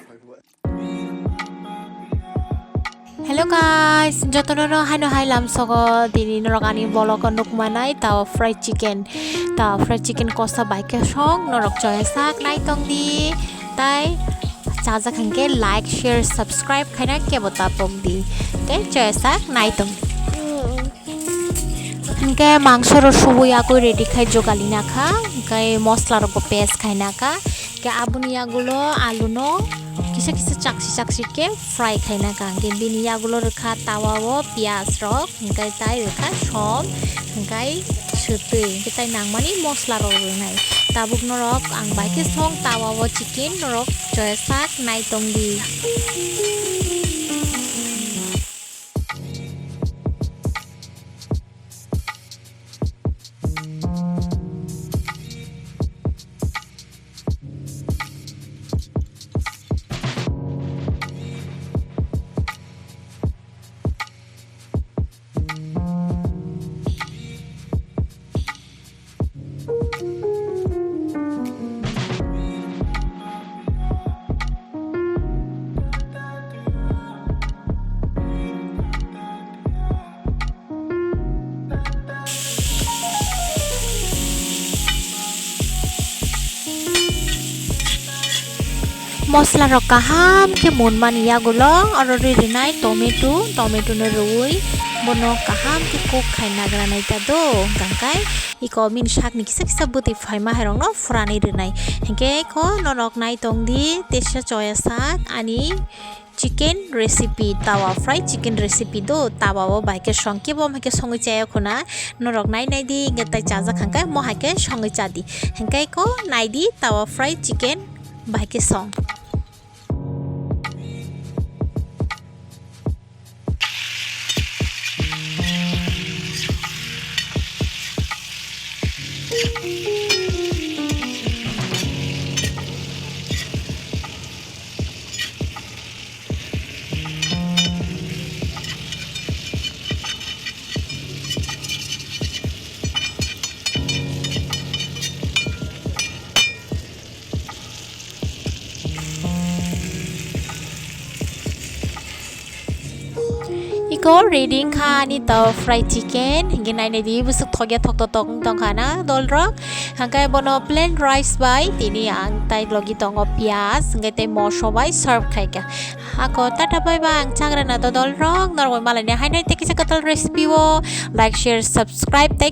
Hello guys, jotono hano hai lam sogo dini norok ani bolok nuk manai tawa fried chicken kosa baike song norok joy sak nai tong di tai chaja khangke like share subscribe khaina ke bota pok di te joy sak nai tong hingke mangso ro subuya ko ready khai jogali na kha hingke mosla ro paste khaina ka ke abuni yagulo alu no kisa চাকসি ke fry খাইনা কাঙ্গে বিনি yagulo rekha tawa o pias rok hingkai tai rekha som hingkai sutui hingkai tai nangmani mosla rok nai tabuk norok ang baike song tawa o chicken norok joy sak nai tongdi mosla rok kaham ke monmani yagulo aro rinai tomato no rui bono kaham ke kok khaina granai ta do gangkai iko min shak ni kisa buti phaima herong no furani rinai hengke ko nonok nai tongdi tesha choya sak ani chicken recipe tawa fried chicken recipe do tawa o baike songke bom hake songi chaya khuna norok nai di getai chaja khangkai mo hake songi chadi hengkai ko nai di tawa fried chicken baike song iko reading kha ni taw fried chicken hingge nai di busuk thogya thok tong khana dolro hangkai bono plain rice bai tini ang tai logi tongo pias hingge te moso bai serve khaika ako tata bye bye ang chagra na to dolro noroi malai ne hainai te kisa katal recipe wo like share subscribe te